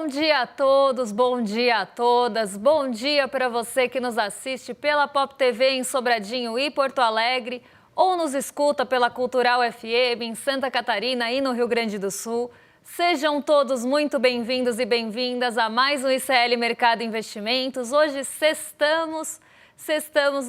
Bom dia a todos, bom dia a todas, bom dia para você que nos assiste pela Pop TV em Sobradinho e Porto Alegre ou nos escuta pela Cultural FM em Santa Catarina e no Rio Grande do Sul. Sejam todos muito bem-vindos e bem-vindas a mais um ICL Mercado Investimentos. Hoje sextamos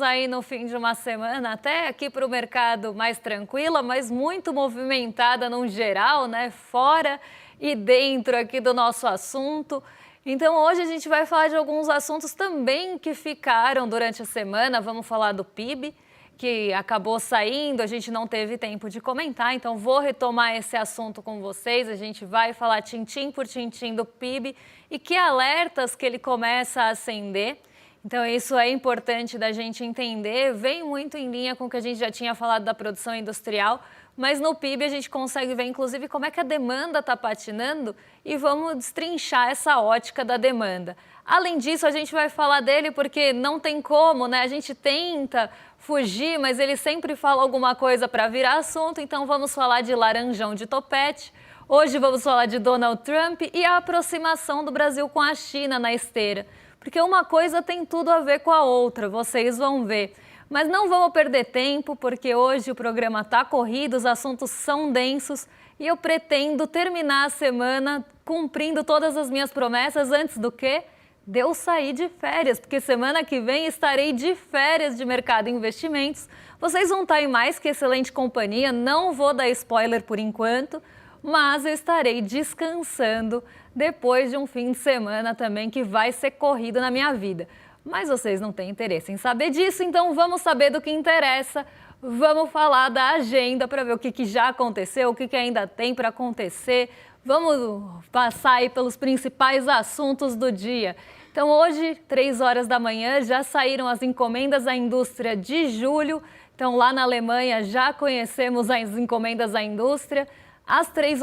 aí no fim de uma semana, até aqui para o mercado mais tranquila, mas muito movimentada no geral, né? Fora e dentro aqui do nosso assunto. Então hoje a gente vai falar de alguns assuntos também que ficaram durante a semana. Vamos falar do PIB, que acabou saindo, a gente não teve tempo de comentar, então vou retomar esse assunto com vocês. A gente vai falar tintim por tintim do PIB e que alertas que ele começa a acender. Então isso é importante da gente entender, vem muito em linha com o que a gente já tinha falado da produção industrial, mas no PIB a gente consegue ver inclusive como é que a demanda está patinando e vamos destrinchar essa ótica da demanda. Além disso, a gente vai falar dele porque não tem como, né? A gente tenta fugir, mas ele sempre fala alguma coisa para virar assunto, então vamos falar de laranjão de topete. Hoje vamos falar de Donald Trump e a aproximação do Brasil com a China na esteira. Porque uma coisa tem tudo a ver com a outra, vocês vão ver. Mas não vamos perder tempo, porque hoje o programa está corrido, os assuntos são densos e eu pretendo terminar a semana cumprindo todas as minhas promessas antes do quê? De eu sair de férias, porque semana que vem estarei de férias de mercado e investimentos. Vocês vão estar em mais que excelente companhia, não vou dar spoiler por enquanto, mas eu estarei descansando depois de um fim de semana também que vai ser corrido na minha vida. Mas vocês não têm interesse em saber disso, então vamos saber do que interessa. Vamos falar da agenda para ver o que já aconteceu, o que ainda tem para acontecer. Vamos passar aí pelos principais assuntos do dia. Então hoje, 3 horas da manhã, já saíram as encomendas à indústria de julho. Então lá na Alemanha já conhecemos as encomendas à indústria. Às 3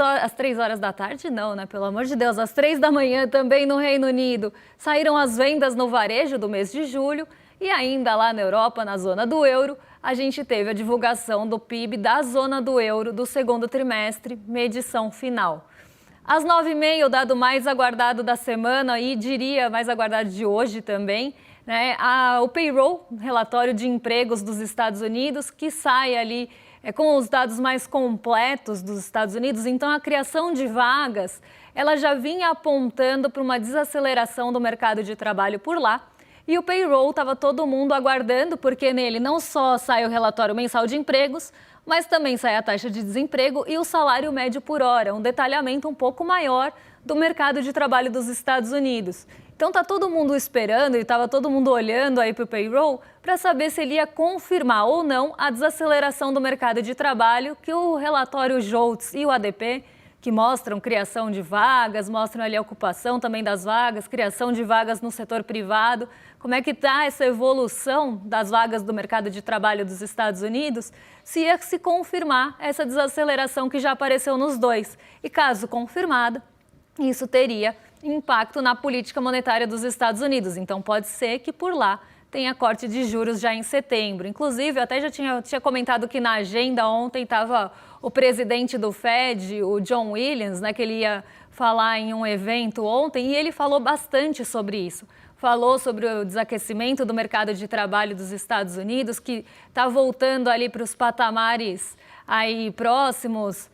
horas da tarde, não, né? Pelo amor de Deus, às 3 da manhã também no Reino Unido saíram as vendas no varejo do mês de julho e ainda lá na Europa, na zona do euro, a gente teve a divulgação do PIB da zona do euro do segundo trimestre, medição final. Às 9h30, o dado mais aguardado da semana e diria mais aguardado de hoje também, né? O payroll, relatório de empregos dos Estados Unidos, que sai ali com os dados mais completos dos Estados Unidos. Então a criação de vagas, ela já vinha apontando para uma desaceleração do mercado de trabalho por lá. E o payroll estava todo mundo aguardando, porque nele não só sai o relatório mensal de empregos, mas também sai a taxa de desemprego e o salário médio por hora, um detalhamento um pouco maior do mercado de trabalho dos Estados Unidos. Então está todo mundo esperando e estava todo mundo olhando aí para o payroll para saber se ele ia confirmar ou não a desaceleração do mercado de trabalho que o relatório JOLTS e o ADP, que mostram criação de vagas, mostram ali a ocupação também das vagas, criação de vagas no setor privado, como é que está essa evolução das vagas do mercado de trabalho dos Estados Unidos, se ia se confirmar essa desaceleração que já apareceu nos dois. E caso confirmada, isso teria impacto na política monetária dos Estados Unidos. Então pode ser que por lá tenha corte de juros já em setembro. Inclusive, eu até já tinha comentado que na agenda ontem estava o presidente do Fed, o John Williams, né, que ele ia falar em um evento ontem, e ele falou bastante sobre isso. Falou sobre o desaquecimento do mercado de trabalho dos Estados Unidos, que está voltando ali para os patamares aí próximos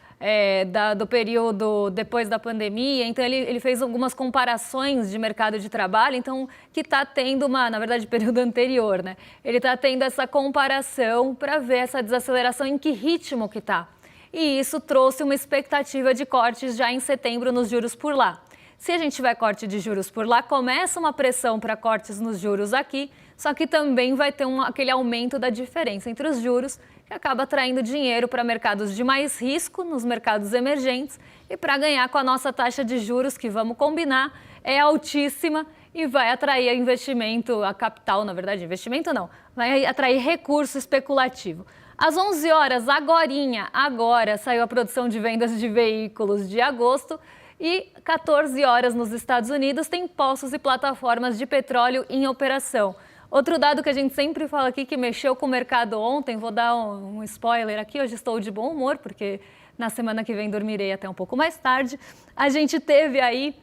do período depois da pandemia. Então ele fez algumas comparações de mercado de trabalho, então que está tendo na verdade, período anterior, né? Ele está tendo essa comparação para ver essa desaceleração, em que ritmo que está. E isso trouxe uma expectativa de cortes já em setembro nos juros por lá. Se a gente tiver corte de juros por lá, começa uma pressão para cortes nos juros aqui, só que também vai ter aquele aumento da diferença entre os juros, que acaba atraindo dinheiro para mercados de mais risco, nos mercados emergentes, e para ganhar com a nossa taxa de juros, que vamos combinar, é altíssima e vai atrair investimento, a capital, na verdade, investimento não, vai atrair recurso especulativo. Às 11 horas, agora saiu a produção de vendas de veículos de agosto, e 14 horas nos Estados Unidos tem poços e plataformas de petróleo em operação. Outro dado que a gente sempre fala aqui que mexeu com o mercado ontem, vou dar um spoiler aqui, hoje estou de bom humor, porque na semana que vem dormirei até um pouco mais tarde. A gente teve aí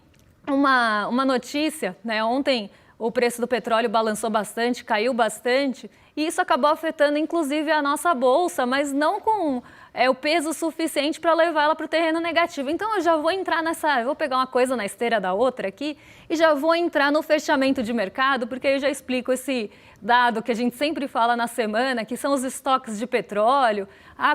uma notícia, né? Ontem o preço do petróleo balançou bastante, caiu bastante, e isso acabou afetando inclusive a nossa bolsa, mas não com o peso suficiente para levar ela para o terreno negativo. Então eu já vou entrar eu vou pegar uma coisa na esteira da outra aqui e já vou entrar no fechamento de mercado, porque aí eu já explico esse dado que a gente sempre fala na semana, que são os estoques de petróleo.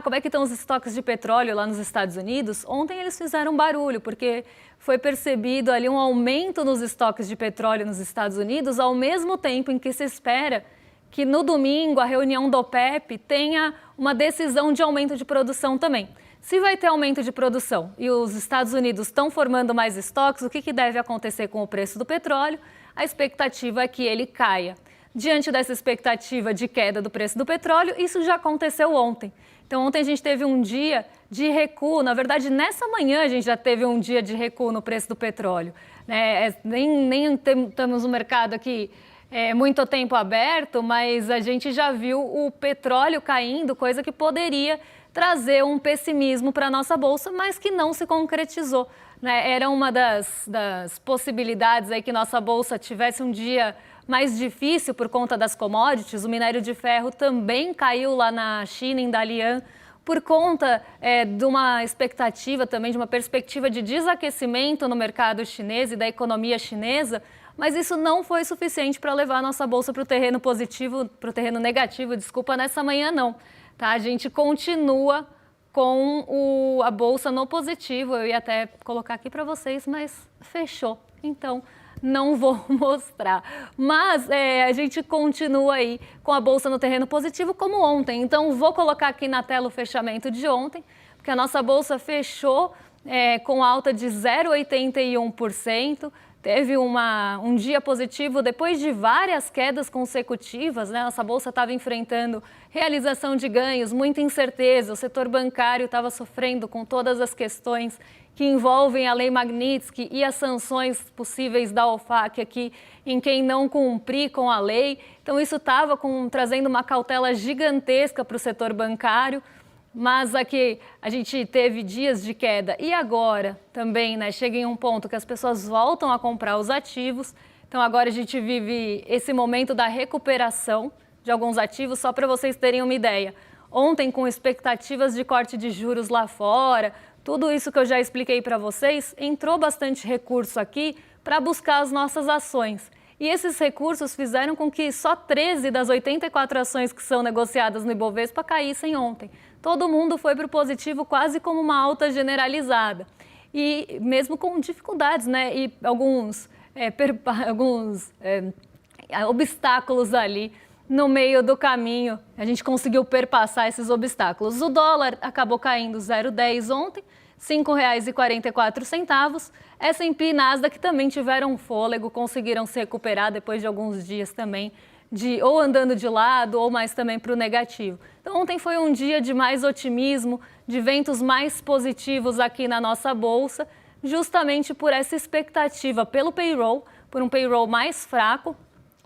Como é que estão os estoques de petróleo lá nos Estados Unidos? Ontem eles fizeram barulho, porque foi percebido ali um aumento nos estoques de petróleo nos Estados Unidos, ao mesmo tempo em que se espera que no domingo a reunião do OPEP tenha uma decisão de aumento de produção também. Se vai ter aumento de produção e os Estados Unidos estão formando mais estoques, o que deve acontecer com o preço do petróleo? A expectativa é que ele caia. Diante dessa expectativa de queda do preço do petróleo, isso já aconteceu ontem. Então, ontem a gente teve um dia de recuo, na verdade, nessa manhã a gente já teve um dia de recuo no preço do petróleo. Nem estamos no mercado aqui muito tempo aberto, mas a gente já viu o petróleo caindo, coisa que poderia trazer um pessimismo para a nossa bolsa, mas que não se concretizou. Era uma das possibilidades aí que nossa bolsa tivesse um dia mais difícil por conta das commodities. O minério de ferro também caiu lá na China, em Dalian, por conta de uma expectativa também, de uma perspectiva de desaquecimento no mercado chinês e da economia chinesa, mas isso não foi suficiente para levar a nossa bolsa para o terreno positivo, para o terreno negativo, nessa manhã não. Tá? A gente continua com a bolsa no positivo, eu ia até colocar aqui para vocês, mas fechou, então não vou mostrar. Mas a gente continua aí com a bolsa no terreno positivo como ontem, então vou colocar aqui na tela o fechamento de ontem, porque a nossa bolsa fechou com alta de 0,81%, teve um dia positivo depois de várias quedas consecutivas, né? Nossa bolsa estava enfrentando realização de ganhos, muita incerteza, o setor bancário estava sofrendo com todas as questões que envolvem a Lei Magnitsky e as sanções possíveis da OFAC aqui em quem não cumprir com a lei. Então isso estava trazendo uma cautela gigantesca para o setor bancário. Mas aqui a gente teve dias de queda e agora também, chega em um ponto que as pessoas voltam a comprar os ativos. Então agora a gente vive esse momento da recuperação de alguns ativos, só para vocês terem uma ideia. Ontem, com expectativas de corte de juros lá fora, tudo isso que eu já expliquei para vocês, entrou bastante recurso aqui para buscar as nossas ações. E esses recursos fizeram com que só 13 das 84 ações que são negociadas no Ibovespa caíssem ontem. Todo mundo foi para o positivo quase como uma alta generalizada. E mesmo com dificuldades, e alguns obstáculos ali no meio do caminho. A gente conseguiu perpassar esses obstáculos. O dólar acabou caindo 0,10 ontem, R$ 5,44. S&P e Nasdaq também tiveram fôlego, conseguiram se recuperar depois de alguns dias também, ou andando de lado ou mais também para o negativo. Então ontem foi um dia de mais otimismo, de ventos mais positivos aqui na nossa bolsa, justamente por essa expectativa pelo payroll, por um payroll mais fraco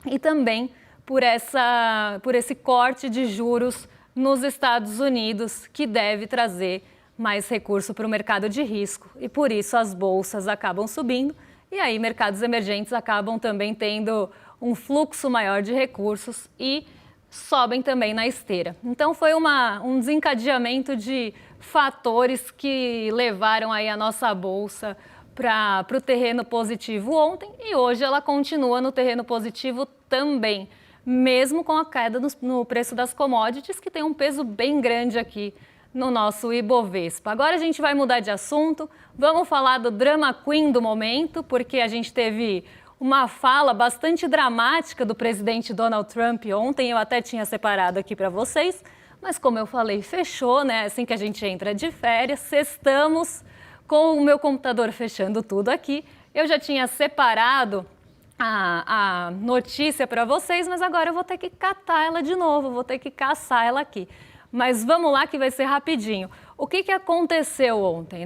e também por esse corte de juros nos Estados Unidos, que deve trazer mais recurso para o mercado de risco. E por isso as bolsas acabam subindo e aí mercados emergentes acabam também tendo um fluxo maior de recursos e sobem também na esteira. Então foi um desencadeamento de fatores que levaram aí a nossa bolsa para o terreno positivo ontem e hoje ela continua no terreno positivo também, mesmo com a queda no preço das commodities, que tem um peso bem grande aqui no nosso Ibovespa. Agora a gente vai mudar de assunto, vamos falar do drama queen do momento, porque a gente teve uma fala bastante dramática do presidente Donald Trump ontem, eu até tinha separado aqui para vocês, mas como eu falei, fechou, assim que a gente entra de férias, sextamos com o meu computador fechando tudo aqui. Eu já tinha separado a notícia para vocês, mas agora eu vou ter que catar ela de novo, vou ter que caçar ela aqui. Mas vamos lá que vai ser rapidinho. O que aconteceu ontem,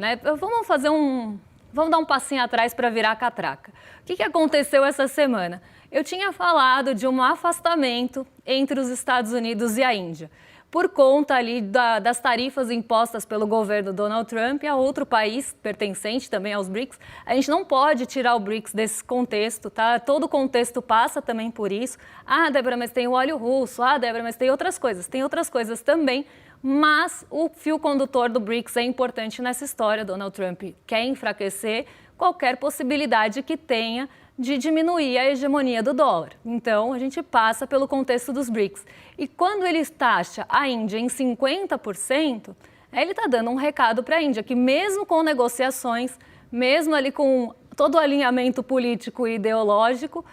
Vamos dar um passinho atrás para virar a catraca. O que aconteceu essa semana? Eu tinha falado de um afastamento entre os Estados Unidos e a Índia. por conta ali das tarifas impostas pelo governo Donald Trump a outro país pertencente também aos BRICS. A gente não pode tirar o BRICS desse contexto, tá? Todo o contexto passa também por isso. Ah, Débora, mas tem o óleo russo. Ah, Débora, mas tem outras coisas. Tem outras coisas também, mas o fio condutor do BRICS é importante nessa história. Donald Trump quer enfraquecer qualquer possibilidade que tenha de diminuir a hegemonia do dólar. Então, a gente passa pelo contexto dos BRICS. E quando ele taxa a Índia em 50%, ele está dando um recado para a Índia, que mesmo com negociações, mesmo ali com todo o alinhamento político e ideológico,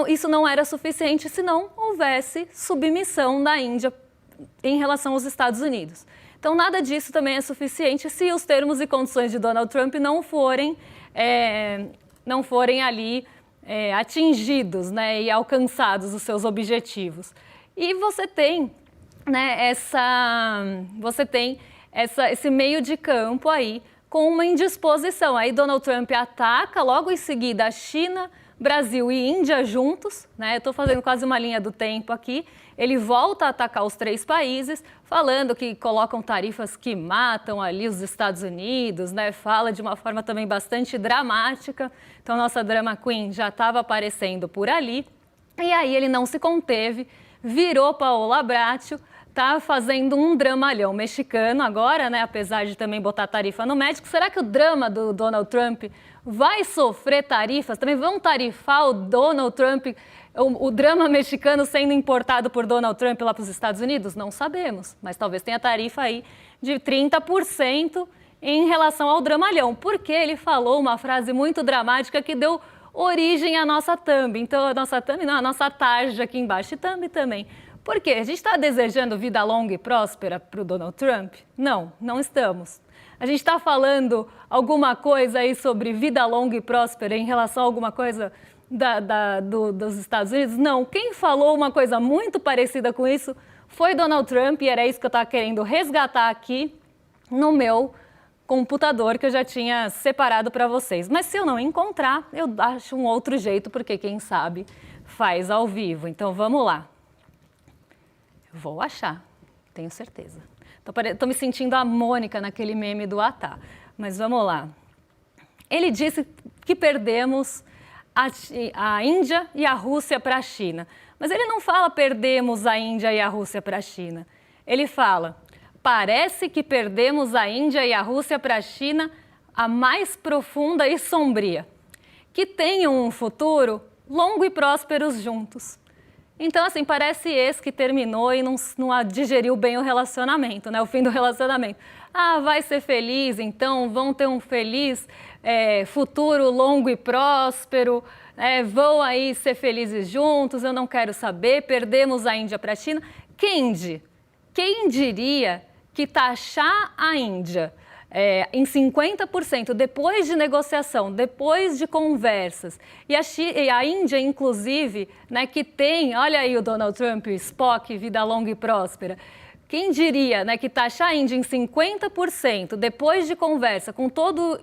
isso não era suficiente se não houvesse submissão da Índia em relação aos Estados Unidos. Então, nada disso também é suficiente se os termos e condições de Donald Trump não forem ali atingidos, né, e alcançados os seus objetivos. E você tem, né, esse meio de campo aí com uma indisposição. Aí Donald Trump ataca logo em seguida a China, Brasil e Índia juntos, né? Eu estou fazendo quase uma linha do tempo aqui. Ele volta a atacar os três países, falando que colocam tarifas que matam ali os Estados Unidos, né? Fala de uma forma também bastante dramática. Então, nossa drama queen já estava aparecendo por ali. E aí ele não se conteve, virou Paola Bracho, tá fazendo um dramalhão mexicano agora, né? Apesar de também botar tarifa no México. Será que o drama do Donald Trump vai sofrer tarifas? Também vão tarifar o Donald Trump, o drama mexicano sendo importado por Donald Trump lá para os Estados Unidos? Não sabemos, mas talvez tenha tarifa aí de 30% em relação ao dramalhão, porque ele falou uma frase muito dramática que deu origem à nossa thumb. Então, a nossa thumb, não, a nossa tarja aqui embaixo, e thumb também. Por quê? A gente está desejando vida longa e próspera para o Donald Trump? Não, não estamos. A gente está falando alguma coisa aí sobre vida longa e próspera em relação a alguma coisa dos Estados Unidos? Não. Quem falou uma coisa muito parecida com isso foi Donald Trump, e era isso que eu estava querendo resgatar aqui no meu computador, que eu já tinha separado para vocês. Mas se eu não encontrar, eu acho um outro jeito, porque quem sabe faz ao vivo. Então vamos lá. Vou achar, tenho certeza. Estou me sentindo a Mônica naquele meme do Atá, mas vamos lá. Ele disse que perdemos a Índia e a Rússia para a China. Mas ele não fala perdemos a Índia e a Rússia para a China. Ele fala, parece que perdemos a Índia e a Rússia para a China, a mais profunda e sombria, que tenham um futuro longo e prósperos juntos. Então, assim, parece esse que terminou e não digeriu bem o relacionamento, né? O fim do relacionamento. Ah, vai ser feliz, então vão ter um feliz futuro longo e próspero, vão aí ser felizes juntos, eu não quero saber, perdemos a Índia para a China. Quem diria que taxar a Índia em 50%, depois de negociação, depois de conversas, e a Índia, inclusive, né, que tem, olha aí o Donald Trump, Spock, vida longa e próspera, quem diria, né, que taxar a Índia em 50%, depois de conversa, com todo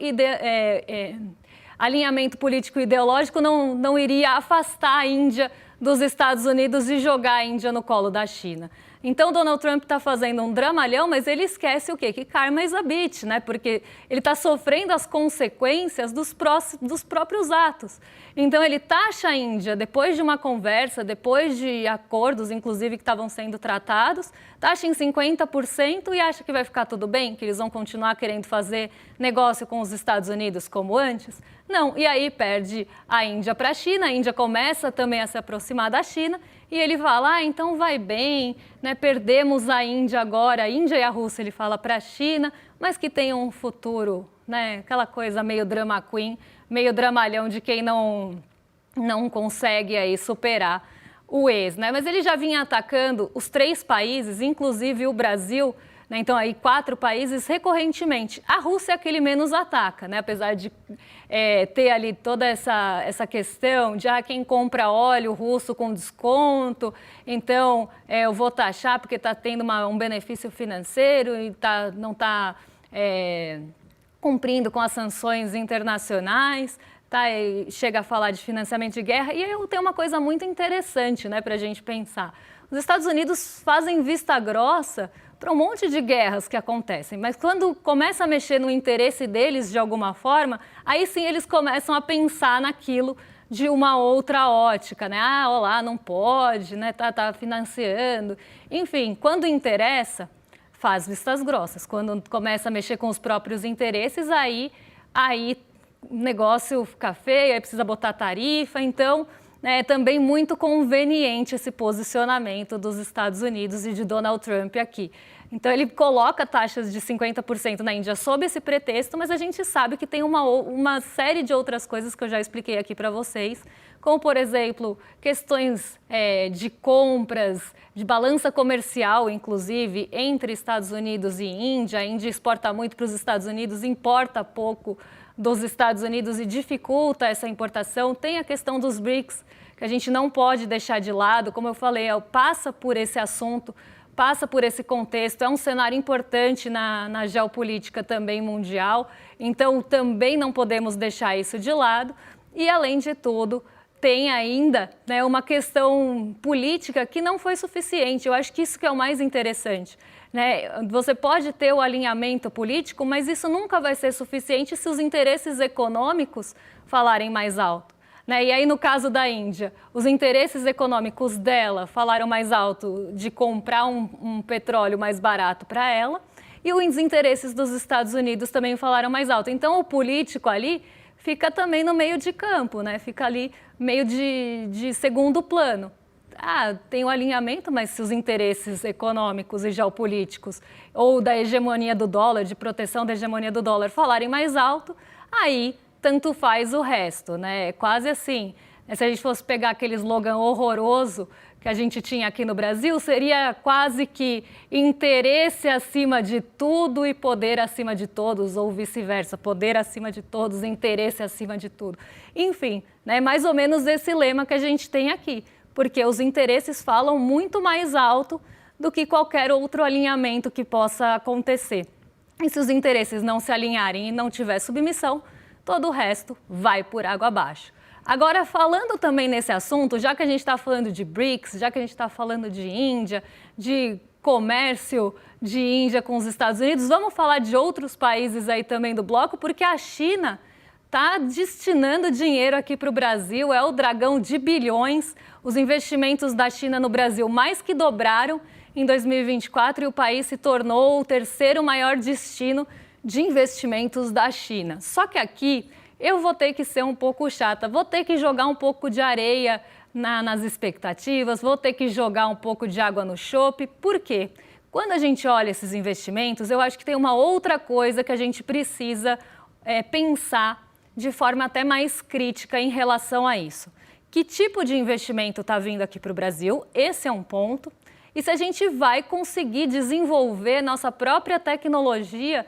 alinhamento político e ideológico, não iria afastar a Índia dos Estados Unidos e jogar a Índia no colo da China. Então, Donald Trump está fazendo um dramalhão, mas ele esquece o quê? Que karma is a bitch, né? Porque ele está sofrendo as consequências dos próprios atos. Então, ele taxa a Índia, depois de uma conversa, depois de acordos, inclusive, que estavam sendo tratados, taxa em 50% e acha que vai ficar tudo bem? Que eles vão continuar querendo fazer negócio com os Estados Unidos como antes? Não, e aí perde a Índia para a China, a Índia começa também a se aproximar da China, e ele fala, então vai bem, né? Perdemos a Índia agora, a Índia e a Rússia, ele fala para a China, mas que tenham um futuro, né? Aquela coisa meio drama queen, meio dramalhão de quem não consegue aí superar o ex, né? Mas ele já vinha atacando os três países, inclusive o Brasil, né? Então aí 4 países recorrentemente. A Rússia é que ele menos ataca, né? Apesar de ter ali toda essa questão de quem compra óleo russo com desconto, então eu vou taxar porque está tendo um benefício financeiro e não está cumprindo com as sanções internacionais. Tá, e chega a falar de financiamento de guerra, e eu tenho uma coisa muito interessante, né, para a gente pensar. Os Estados Unidos fazem vista grossa para um monte de guerras que acontecem, mas quando começa a mexer no interesse deles de alguma forma, aí sim eles começam a pensar naquilo de uma outra ótica, né? Ah, olá, não pode, né? Tá financiando. Enfim, quando interessa, faz vistas grossas. Quando começa a mexer com os próprios interesses, aí o negócio fica feio, aí precisa botar tarifa. Então, é também muito conveniente esse posicionamento dos Estados Unidos e de Donald Trump aqui. Então, ele coloca taxas de 50% na Índia sob esse pretexto, mas a gente sabe que tem uma série de outras coisas que eu já expliquei aqui para vocês, como, por exemplo, questões de compras, de balança comercial, inclusive, entre Estados Unidos e Índia. A Índia exporta muito para os Estados Unidos, importa pouco dos Estados Unidos e dificulta essa importação. Tem a questão dos BRICS, que a gente não pode deixar de lado, como eu falei, passa por esse assunto, passa por esse contexto, é um cenário importante na geopolítica também mundial, então também não podemos deixar isso de lado. E, além de tudo, tem ainda, né, uma questão política que não foi suficiente. Eu acho que isso que é o mais interessante, né? Você pode ter o alinhamento político, mas isso nunca vai ser suficiente se os interesses econômicos falarem mais alto, né? E aí, no caso da Índia, os interesses econômicos dela falaram mais alto de comprar um petróleo mais barato para ela, e os interesses dos Estados Unidos também falaram mais alto. Então, o político ali fica também no meio de campo, né? Fica ali meio de segundo plano. Tem o alinhamento, mas se os interesses econômicos e geopolíticos ou da hegemonia do dólar, de proteção da hegemonia do dólar, falarem mais alto, aí tanto faz o resto, né? É quase assim, se a gente fosse pegar aquele slogan horroroso que a gente tinha aqui no Brasil, seria quase que interesse acima de tudo e poder acima de todos, ou vice-versa, poder acima de todos, interesse acima de tudo. Enfim, né, mais ou menos esse lema que a gente tem aqui, porque os interesses falam muito mais alto do que qualquer outro alinhamento que possa acontecer. E se os interesses não se alinharem e não tiver submissão, todo o resto vai por água abaixo. Agora, falando também nesse assunto, já que a gente está falando de BRICS, já que a gente está falando de Índia, de comércio de Índia com os Estados Unidos, vamos falar de outros países aí também do bloco, porque a China está destinando dinheiro aqui para o Brasil, é o dragão de bilhões. Os investimentos da China no Brasil mais que dobraram em 2024 e o país se tornou o terceiro maior destino de investimentos da China. Só que aqui eu vou ter que ser um pouco chata, vou ter que jogar um pouco de areia nas expectativas, vou ter que jogar um pouco de água no chope. Por quê? Quando a gente olha esses investimentos, eu acho que tem uma outra coisa que a gente precisa pensar de forma até mais crítica em relação a isso. Que tipo de investimento está vindo aqui para o Brasil? Esse é um ponto. E se a gente vai conseguir desenvolver nossa própria tecnologia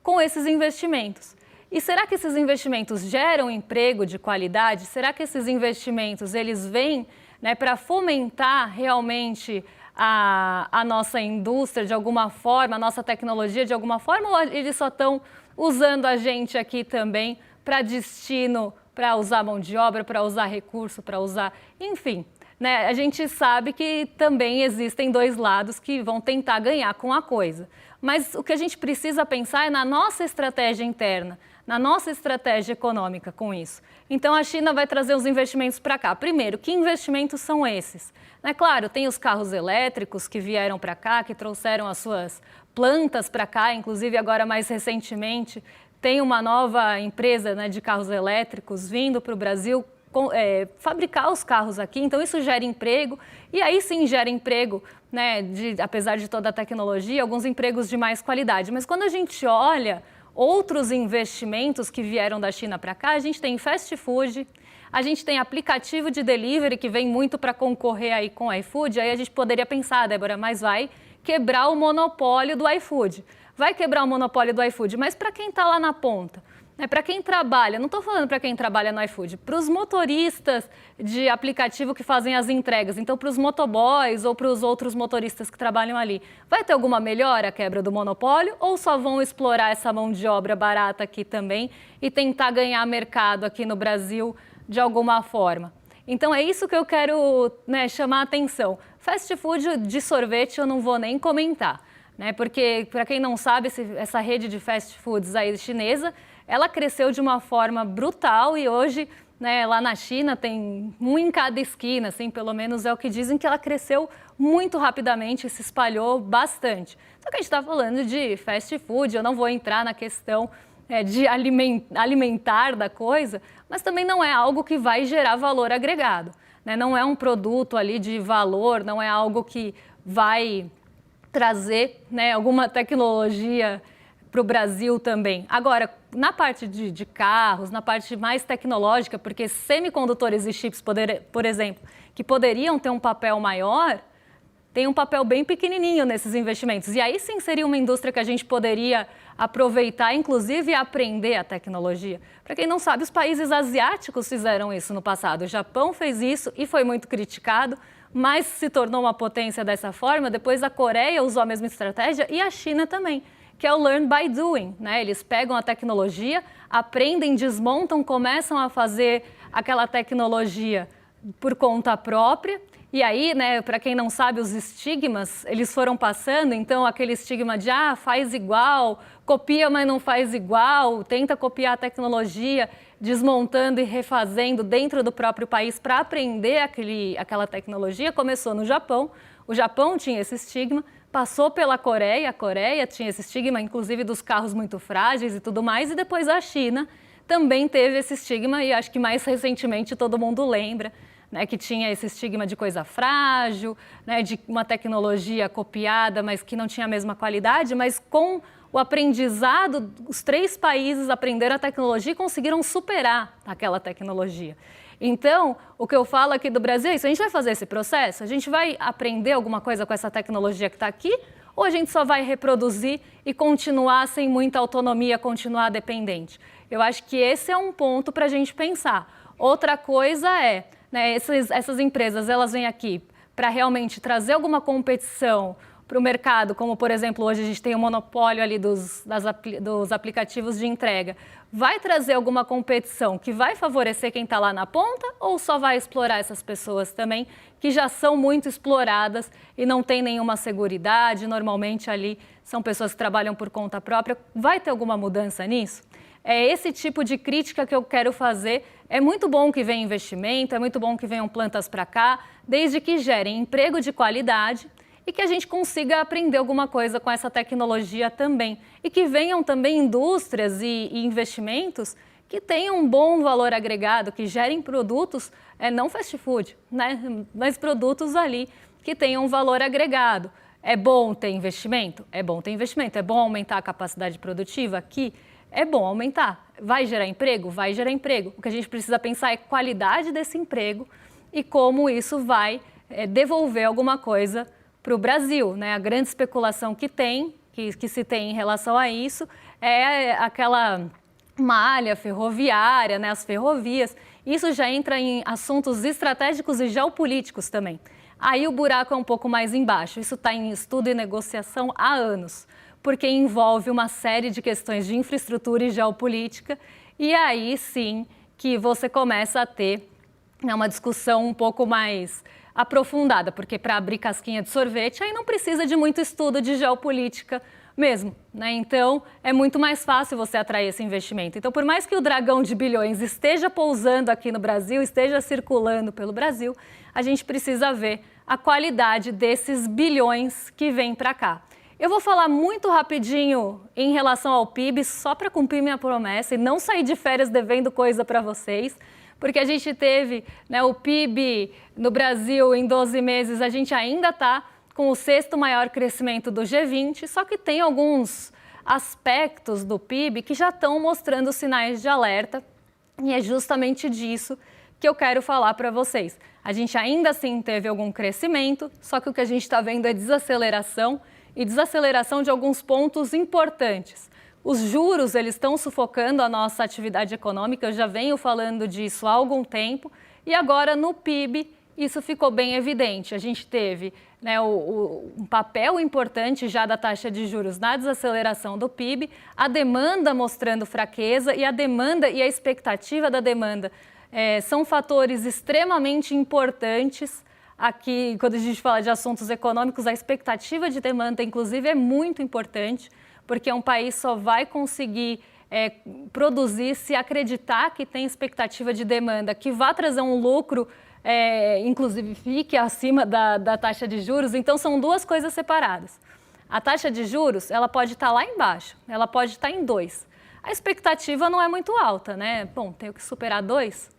com esses investimentos? E será que esses investimentos geram emprego de qualidade? Será que esses investimentos eles vêm, né, para fomentar realmente a nossa indústria de alguma forma, a nossa tecnologia de alguma forma, ou eles só estão usando a gente aqui também para destino, para usar mão de obra, para usar recurso, para usar... Enfim, né, a gente sabe que também existem dois lados que vão tentar ganhar com a coisa. Mas o que a gente precisa pensar é na nossa estratégia interna, na nossa estratégia econômica com isso. Então, a China vai trazer os investimentos para cá. Primeiro, que investimentos são esses? É claro, tem os carros elétricos que vieram para cá, que trouxeram as suas plantas para cá, inclusive agora mais recentemente, tem uma nova empresa, né, de carros elétricos vindo para o Brasil fabricar os carros aqui, então isso gera emprego, e aí sim gera emprego, né, apesar de toda a tecnologia, alguns empregos de mais qualidade. Mas quando a gente olha outros investimentos que vieram da China para cá, a gente tem fast food, a gente tem aplicativo de delivery que vem muito para concorrer aí com o iFood. Aí a gente poderia pensar, Débora, mas vai quebrar o monopólio do iFood. Vai quebrar o monopólio do iFood, mas para quem está lá na ponta? Para quem trabalha, não estou falando para quem trabalha no iFood, para os motoristas de aplicativo que fazem as entregas, então para os motoboys ou para os outros motoristas que trabalham ali. Vai ter alguma melhora a quebra do monopólio ou só vão explorar essa mão de obra barata aqui também e tentar ganhar mercado aqui no Brasil de alguma forma? Então é isso que eu quero, né, chamar a atenção. Fast food de sorvete eu não vou nem comentar, né, porque, para quem não sabe, essa rede de fast foods aí chinesa, ela cresceu de uma forma brutal e hoje, né, lá na China tem um em cada esquina, assim, pelo menos é o que dizem, que ela cresceu muito rapidamente e se espalhou bastante. Só que a gente está falando de fast food, eu não vou entrar na questão de alimentar da coisa, mas também não é algo que vai gerar valor agregado, né? Não é um produto ali de valor, não é algo que vai trazer, né, alguma tecnologia para o Brasil também. Agora, na parte de carros, na parte mais tecnológica, porque semicondutores e chips, por exemplo, que poderiam ter um papel maior, tem um papel bem pequenininho nesses investimentos. E aí sim seria uma indústria que a gente poderia aproveitar, inclusive aprender a tecnologia. Para quem não sabe, os países asiáticos fizeram isso no passado. O Japão fez isso e foi muito criticado, mas se tornou uma potência dessa forma. Depois a Coreia usou a mesma estratégia e a China também, que é o learn by doing, né? Eles pegam a tecnologia, aprendem, desmontam, começam a fazer aquela tecnologia por conta própria. E aí, né, para quem não sabe, os estigmas, eles foram passando, então aquele estigma de faz igual, copia, mas não faz igual, tenta copiar a tecnologia, desmontando e refazendo dentro do próprio país para aprender aquela tecnologia, começou no Japão. O Japão tinha esse estigma, passou pela Coreia, a Coreia tinha esse estigma, inclusive dos carros muito frágeis e tudo mais, e depois a China também teve esse estigma, e acho que mais recentemente todo mundo lembra, né, que tinha esse estigma de coisa frágil, né, de uma tecnologia copiada, mas que não tinha a mesma qualidade, mas com o aprendizado, os 3 países aprenderam a tecnologia e conseguiram superar aquela tecnologia. Então, o que eu falo aqui do Brasil é isso: a gente vai fazer esse processo? A gente vai aprender alguma coisa com essa tecnologia que está aqui? Ou a gente só vai reproduzir e continuar sem muita autonomia, continuar dependente? Eu acho que esse é um ponto para a gente pensar. Outra coisa é, né, essas empresas, elas vêm aqui para realmente trazer alguma competição para o mercado, como, por exemplo, hoje a gente tem o monopólio ali dos aplicativos de entrega. Vai trazer alguma competição que vai favorecer quem está lá na ponta, ou só vai explorar essas pessoas também, que já são muito exploradas e não tem nenhuma seguridade, normalmente ali são pessoas que trabalham por conta própria? Vai ter alguma mudança nisso? É esse tipo de crítica que eu quero fazer. É muito bom que venha investimento, é muito bom que venham plantas para cá, desde que gerem emprego de qualidade e que a gente consiga aprender alguma coisa com essa tecnologia também. E que venham também indústrias e investimentos que tenham um bom valor agregado, que gerem produtos, não fast food, né, mas produtos ali que tenham um valor agregado. É bom ter investimento? É bom ter investimento. É bom aumentar a capacidade produtiva aqui? É bom aumentar. Vai gerar emprego? Vai gerar emprego. O que a gente precisa pensar é qualidade desse emprego e como isso vai devolver alguma coisa para o Brasil, né? A grande especulação que se tem em relação a isso é aquela malha ferroviária, né? As ferrovias. Isso já entra em assuntos estratégicos e geopolíticos também. Aí o buraco é um pouco mais embaixo. Isso está em estudo e negociação há anos, porque envolve uma série de questões de infraestrutura e geopolítica, e aí sim que você começa a ter uma discussão um pouco mais aprofundada, porque para abrir casquinha de sorvete aí não precisa de muito estudo de geopolítica mesmo, né? Então é muito mais fácil você atrair esse investimento. Então, por mais que o dragão de bilhões esteja pousando aqui no Brasil, esteja circulando pelo Brasil, a gente precisa ver a qualidade desses bilhões que vêm para cá. Eu vou falar muito rapidinho em relação ao PIB, só para cumprir minha promessa e não sair de férias devendo coisa para vocês, porque a gente teve, né, o PIB no Brasil em 12 meses, a gente ainda está com o 6º maior crescimento do G20, só que tem alguns aspectos do PIB que já estão mostrando sinais de alerta, e é justamente disso que eu quero falar para vocês. A gente ainda assim teve algum crescimento, só que o que a gente está vendo é desaceleração, e desaceleração de alguns pontos importantes. Os juros, eles estão sufocando a nossa atividade econômica, eu já venho falando disso há algum tempo, e agora no PIB isso ficou bem evidente. A gente teve, né, um papel importante já da taxa de juros na desaceleração do PIB, a demanda mostrando fraqueza, e a demanda e a expectativa da demanda são fatores extremamente importantes. Aqui, quando a gente fala de assuntos econômicos, a expectativa de demanda, inclusive, é muito importante, porque um país só vai conseguir produzir se acreditar que tem expectativa de demanda, que vai trazer um lucro, inclusive fique acima da taxa de juros. Então, são duas coisas separadas. A taxa de juros, ela pode estar lá embaixo, ela pode estar em 2. A expectativa não é muito alta, né? Bom, tenho que superar 2?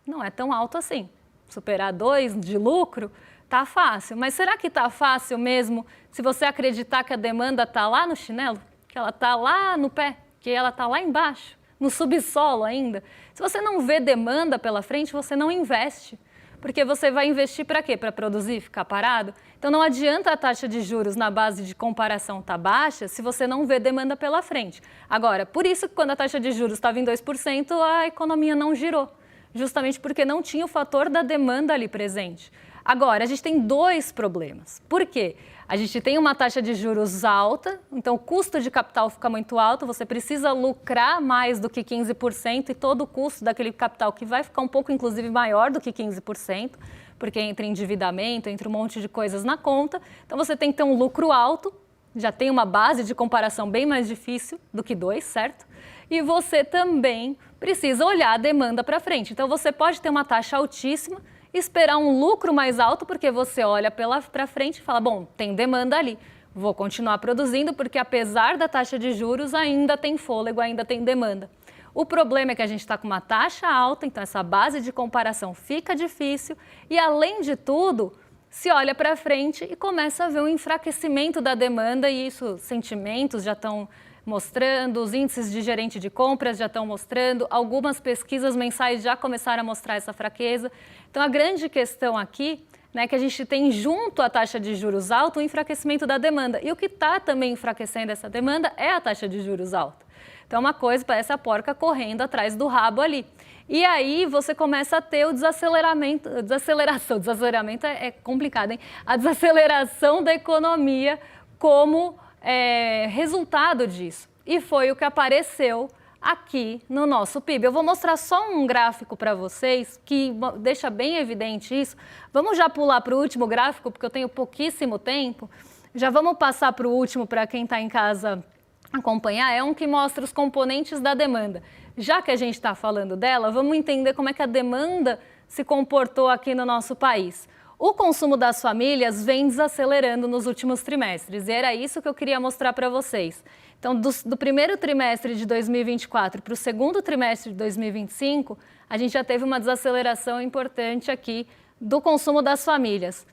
Não é tão alto assim. Superar 2 de lucro, tá fácil. Mas será que tá fácil mesmo se você acreditar que a demanda tá lá no chinelo? Que ela tá lá no pé? Que ela tá lá embaixo? No subsolo ainda? Se você não vê demanda pela frente, você não investe. Porque você vai investir para quê? Para produzir, ficar parado? Então não adianta a taxa de juros na base de comparação estar baixa se você não vê demanda pela frente. Agora, por isso que quando a taxa de juros estava em 2%, a economia não girou. Justamente porque não tinha o fator da demanda ali presente. Agora, a gente tem 2 problemas. Por quê? A gente tem uma taxa de juros alta, então o custo de capital fica muito alto, você precisa lucrar mais do que 15% e todo o custo daquele capital que vai ficar um pouco, inclusive, maior do que 15%, porque entra endividamento, entra um monte de coisas na conta. Então, você tem que ter um lucro alto, já tem uma base de comparação bem mais difícil do que 2, certo? E você também precisa olhar a demanda para frente. Então, você pode ter uma taxa altíssima, esperar um lucro mais alto, porque você olha para frente e fala, bom, tem demanda ali, vou continuar produzindo, porque apesar da taxa de juros, ainda tem fôlego, ainda tem demanda. O problema é que a gente está com uma taxa alta, então essa base de comparação fica difícil e, além de tudo, se olha para frente e começa a ver um enfraquecimento da demanda e isso, sentimentos já estão mostrando, os índices de gerente de compras já estão mostrando, algumas pesquisas mensais já começaram a mostrar essa fraqueza. Então, a grande questão aqui, né, é que a gente tem junto à taxa de juros alta o enfraquecimento da demanda. E o que está também enfraquecendo essa demanda é a taxa de juros alta. Então, uma coisa parece a porca correndo atrás do rabo ali. E aí você começa a ter o desaceleramento é complicado, hein? A desaceleração da economia como resultado disso. E foi o que apareceu aqui no nosso PIB. Eu vou mostrar só um gráfico para vocês que deixa bem evidente isso. Vamos já pular para o último gráfico, porque eu tenho pouquíssimo tempo. Já vamos passar para o último para quem está em casa acompanhar. É um que mostra os componentes da demanda. Já que a gente está falando dela, vamos entender como é que a demanda se comportou aqui no nosso país. O consumo das famílias vem desacelerando nos últimos trimestres e era isso que eu queria mostrar para vocês. Então, do primeiro trimestre de 2024 para o segundo trimestre de 2025, a gente já teve uma desaceleração importante aqui do consumo das famílias.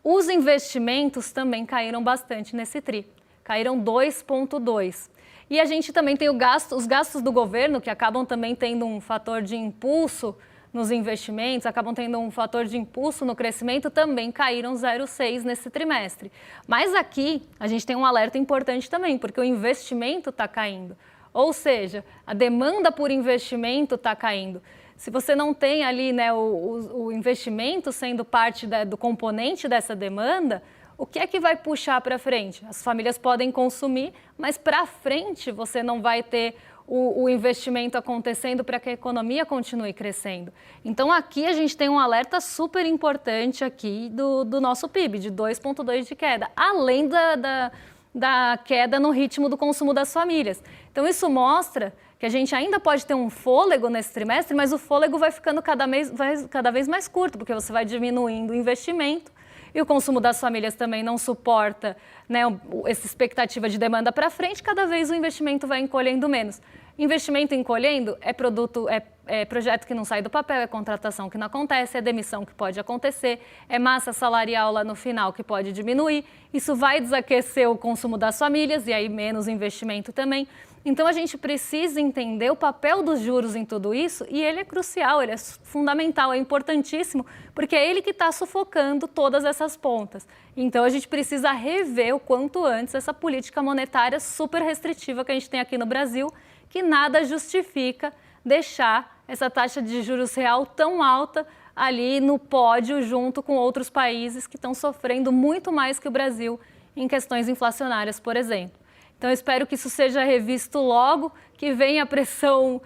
Os investimentos também caíram bastante nesse tri, caíram 2,2%. E a gente também tem os gastos do governo, que acabam também tendo um fator de impulso nos investimentos, acabam tendo um fator de impulso no crescimento, também caíram 0,6% nesse trimestre. Mas aqui a gente tem um alerta importante também, porque o investimento está caindo. Ou seja, a demanda por investimento está caindo. Se você não tem ali, né, o investimento sendo parte do componente dessa demanda, o que é que vai puxar para frente? As famílias podem consumir, mas para frente você não vai ter o investimento acontecendo para que a economia continue crescendo. Então, aqui a gente tem um alerta super importante aqui do nosso PIB, de 2,2% de queda, além da queda no ritmo do consumo das famílias. Então, isso mostra que a gente ainda pode ter um fôlego nesse trimestre, mas o fôlego vai ficando cada vez mais curto, porque você vai diminuindo o investimento e o consumo das famílias também não suporta, né, essa expectativa de demanda para frente, cada vez o investimento vai encolhendo menos. Investimento encolhendo é projeto que não sai do papel, é contratação que não acontece, é demissão que pode acontecer, é massa salarial lá no final que pode diminuir. Isso vai desaquecer o consumo das famílias e aí menos investimento também. Então a gente precisa entender o papel dos juros em tudo isso e ele é crucial, ele é fundamental, é importantíssimo, porque é ele que está sufocando todas essas pontas. Então a gente precisa rever o quanto antes essa política monetária super restritiva que a gente tem aqui no Brasil, que nada justifica deixar essa taxa de juros real tão alta ali no pódio junto com outros países que estão sofrendo muito mais que o Brasil em questões inflacionárias, por exemplo. Então, eu espero que isso seja revisto logo, que venha a pressão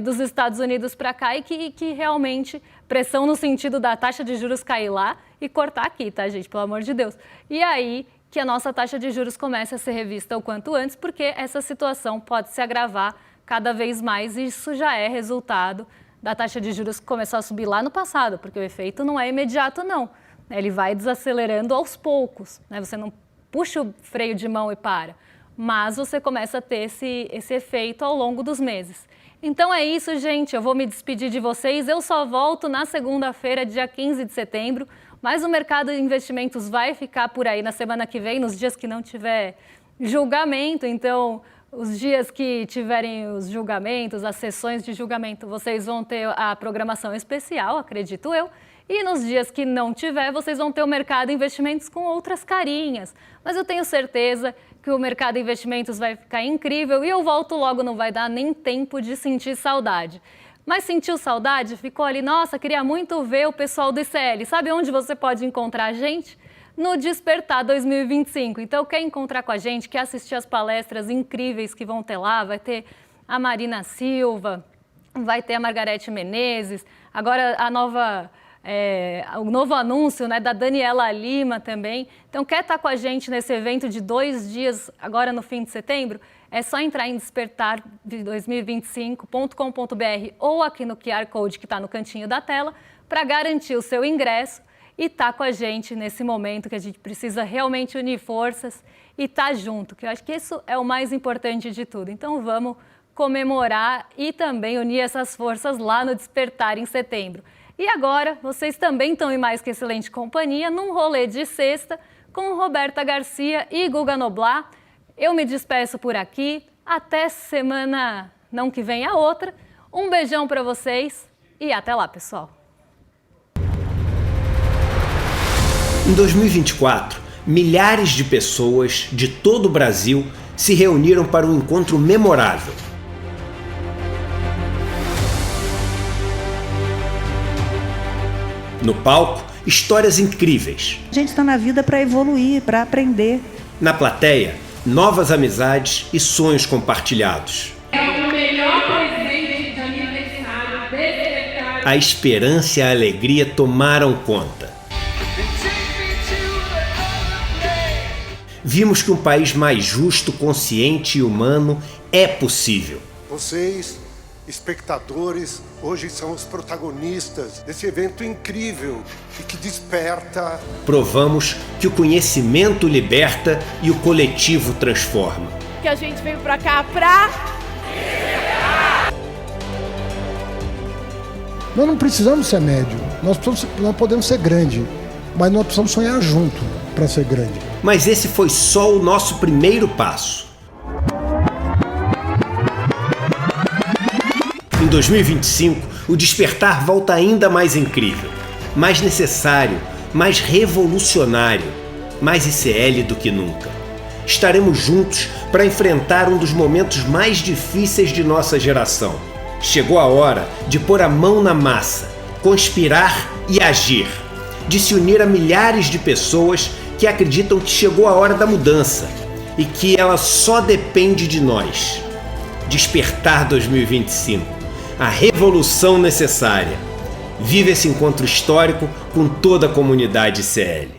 dos Estados Unidos para cá e que realmente pressão no sentido da taxa de juros cair lá e cortar aqui, tá, gente? Pelo amor de Deus. E aí que a nossa taxa de juros comece a ser revista o quanto antes, porque essa situação pode se agravar cada vez mais e isso já é resultado da taxa de juros que começou a subir lá no passado, porque o efeito não é imediato, não. Ele vai desacelerando aos poucos, né? Você não puxa o freio de mão e para, mas você começa a ter esse efeito ao longo dos meses. Então é isso, gente. Eu vou me despedir de vocês. Eu só volto na segunda-feira, dia 15 de setembro, mas o mercado de investimentos vai ficar por aí na semana que vem, nos dias que não tiver julgamento. Então, os dias que tiverem os julgamentos, as sessões de julgamento, vocês vão ter a programação especial, acredito eu. E nos dias que não tiver, vocês vão ter o mercado de investimentos com outras carinhas. Mas eu tenho certeza que o mercado de investimentos vai ficar incrível e eu volto logo, não vai dar nem tempo de sentir saudade. Mas sentiu saudade? Ficou ali, nossa, queria muito ver o pessoal do ICL. Sabe onde você pode encontrar a gente? No Despertar 2025. Então, quer encontrar com a gente, quer assistir as palestras incríveis que vão ter lá, vai ter a Marina Silva, vai ter a Margarete Menezes, agora o novo anúncio, né, da Daniela Lima também. Então, quer estar com a gente nesse evento de 2 dias, agora no fim de setembro? É só entrar em despertar2025.com.br ou aqui no QR Code que está no cantinho da tela para garantir o seu ingresso e estar com a gente nesse momento que a gente precisa realmente unir forças e estar junto, que eu acho que isso é o mais importante de tudo. Então, vamos comemorar e também unir essas forças lá no Despertar em setembro. E agora, vocês também estão em mais que excelente companhia, num rolê de sexta, com Roberta Garcia e Guga Noblar. Eu me despeço por aqui, até semana não que vem a outra. Um beijão para vocês e até lá, pessoal. Em 2024, milhares de pessoas de todo o Brasil se reuniram para um encontro memorável. No palco, histórias incríveis. A gente está na vida para evoluir, para aprender. Na plateia, novas amizades e sonhos compartilhados. É o melhor presente de aniversário Despertar. A esperança e a alegria tomaram conta. Vimos que um país mais justo, consciente e humano é possível. Vocês, espectadores, hoje são os protagonistas desse evento incrível e que desperta. Provamos que o conhecimento liberta e o coletivo transforma. Que a gente veio pra cá pra... Nós não precisamos ser médio, nós podemos ser grande, mas nós precisamos sonhar junto para ser grande. Mas esse foi só o nosso primeiro passo. Em 2025, o Despertar volta ainda mais incrível, mais necessário, mais revolucionário, mais ICL do que nunca. Estaremos juntos para enfrentar um dos momentos mais difíceis de nossa geração. Chegou a hora de pôr a mão na massa, conspirar e agir, de se unir a milhares de pessoas que acreditam que chegou a hora da mudança e que ela só depende de nós. Despertar 2025. A revolução necessária. Vive esse encontro histórico com toda a comunidade ICL.